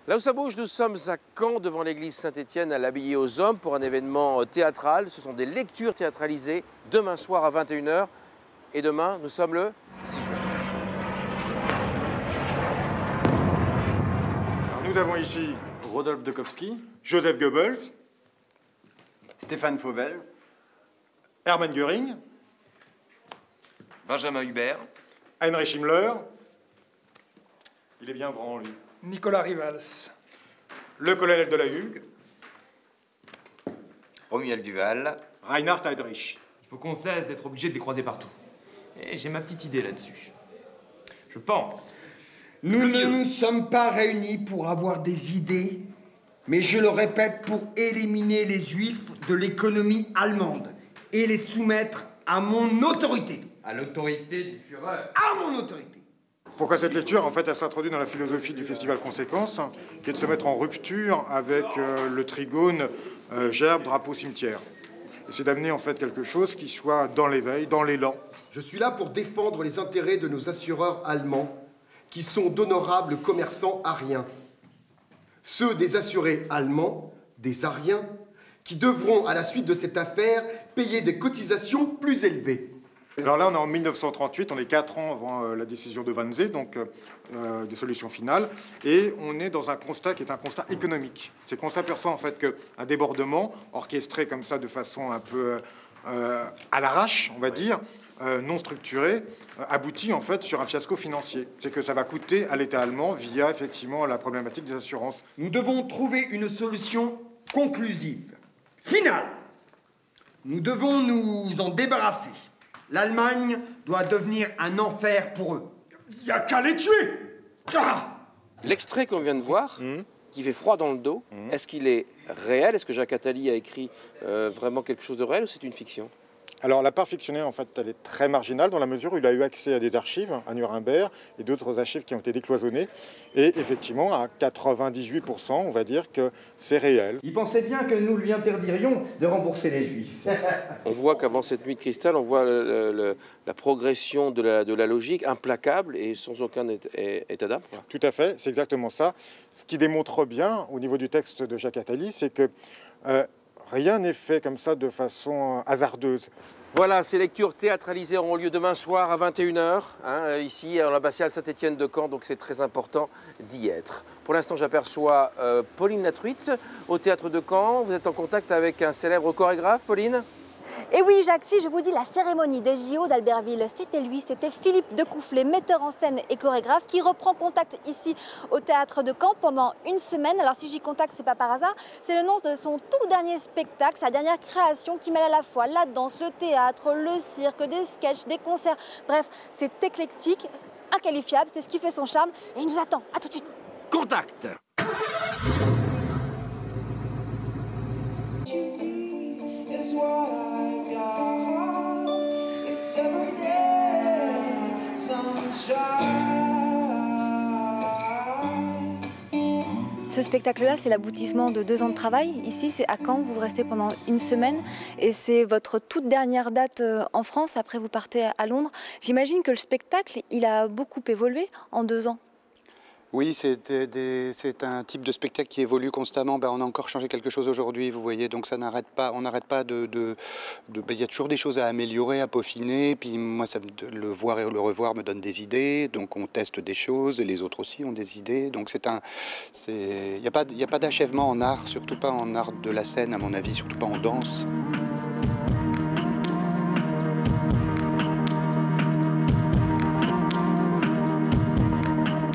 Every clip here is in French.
Là où ça bouge, nous sommes à Caen, devant l'église Saint-Étienne, à l'Abbaye aux Hommes, pour un événement théâtral. Ce sont des lectures théâtralisées, demain soir à 21 h. Et demain, nous sommes le 6 juin. Alors, nous avons ici Rodolphe Dekowski, Joseph Goebbels, Stéphane Fauvel, Hermann Göring, Benjamin Hubert, Heinrich Himmler. Il est bien grand, lui. Nicolas Rivals. Le colonel de la Hugue, Romuald Duval. Reinhard Heydrich. Il faut qu'on cesse d'être obligé de les croiser partout. Et j'ai ma petite idée là-dessus. Je pense. Nous ne nous sommes pas réunis pour avoir des idées, mais je le répète, pour éliminer les Juifs de l'économie allemande et les soumettre à mon autorité. À l'autorité du Führer. À mon autorité. Pourquoi cette lecture? En fait, elle s'introduit dans la philosophie du festival Conséquences, qui est de se mettre en rupture avec le trigone gerbe, drapeau, cimetière. Et c'est d'amener en fait quelque chose qui soit dans l'éveil, dans l'élan. Je suis là pour défendre les intérêts de nos assureurs allemands, qui sont d'honorables commerçants ariens. Ceux des assurés allemands, des ariens, qui devront, à la suite de cette affaire, payer des cotisations plus élevées. Alors là, on est en 1938, on est 4 ans avant la décision de Wannsee, donc des solutions finales, et on est dans un constat qui est un constat économique. C'est qu'on s'aperçoit en fait qu'un débordement orchestré comme ça de façon un peu à l'arrache, on va dire, non structuré, aboutit en fait sur un fiasco financier. C'est que ça va coûter à l'État allemand via effectivement la problématique des assurances. Nous devons trouver une solution conclusive, finale. Nous devons nous en débarrasser. L'Allemagne doit devenir un enfer pour eux. Il n'y a qu'à les tuer. L'extrait qu'on vient de voir, qui fait froid dans le dos, est-ce qu'il est réel? Est-ce que Jacques Attali a écrit vraiment quelque chose de réel ou c'est une fiction? Alors la part fictionnelle, en fait, elle est très marginale dans la mesure où il a eu accès à des archives à Nuremberg et d'autres archives qui ont été décloisonnées. Et effectivement, à 98%, on va dire que c'est réel. Il pensait bien que nous lui interdirions de rembourser les Juifs. On voit qu'avant cette nuit de cristal, on voit la progression de la logique implacable et sans aucun état d'âme. Tout à fait, c'est exactement ça. Ce qui démontre bien, au niveau du texte de Jacques Attali, c'est que rien n'est fait comme ça de façon hasardeuse. Voilà, ces lectures théâtralisées auront lieu demain soir à 21 h, ici à l'abbatiale Saint-Étienne de Caen, donc c'est très important d'y être. Pour l'instant, j'aperçois Pauline Latruite au théâtre de Caen. Vous êtes en contact avec un célèbre chorégraphe, Pauline? Et oui, Jacques, si je vous dis la cérémonie des JO d'Albertville, c'était lui, c'était Philippe Decoufflet, metteur en scène et chorégraphe, qui reprend contact ici au théâtre de Caen pendant une semaine. Alors si j'y contacte, c'est pas par hasard, c'est le nom de son tout dernier spectacle, sa dernière création qui mêle à la fois la danse, le théâtre, le cirque, des sketchs, des concerts. Bref, c'est éclectique, inqualifiable, c'est ce qui fait son charme et il nous attend. À tout de suite. Contact. Ce spectacle-là, c'est l'aboutissement de 2 ans de travail. Ici, c'est à Caen, vous restez pendant une semaine et c'est votre toute dernière date en France. Après, vous partez à Londres. J'imagine que le spectacle, il a beaucoup évolué en 2 ans. Oui, c'est un type de spectacle qui évolue constamment. On a encore changé quelque chose aujourd'hui, vous voyez, donc ça n'arrête pas. On n'arrête pas il y a toujours des choses à améliorer, à peaufiner. Puis moi, le voir et le revoir me donne des idées. Donc on teste des choses et les autres aussi ont des idées. Donc il n'y a pas d'achèvement en art, surtout pas en art de la scène, à mon avis, surtout pas en danse.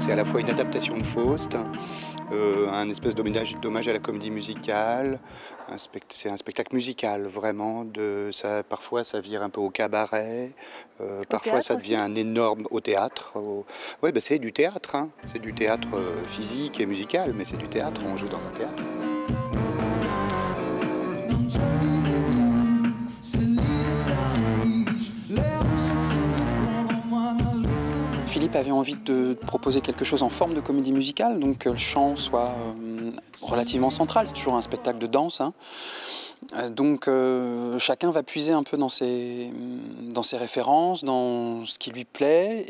C'est à la fois une adaptation de Faust, un espèce d'hommage à la comédie musicale. C'est un spectacle musical, vraiment. Parfois, ça vire un peu au cabaret. Parfois, ça devient un énorme... Au théâtre. Oui, c'est du théâtre. Hein. C'est du théâtre physique et musical, mais c'est du théâtre. On joue dans un théâtre. Philippe avait envie de proposer quelque chose en forme de comédie musicale, donc que le chant soit relativement central. C'est toujours un spectacle de danse, hein. Donc chacun va puiser un peu dans ses références, dans ce qui lui plaît,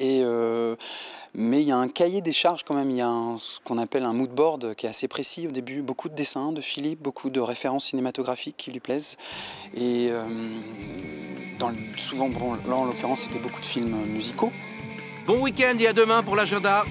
mais il y a un cahier des charges quand même, il y a ce qu'on appelle un mood board qui est assez précis au début, beaucoup de dessins de Philippe, beaucoup de références cinématographiques qui lui plaisent, et souvent, bon, là en l'occurrence c'était beaucoup de films musicaux. Bon week-end et à demain pour l'agenda.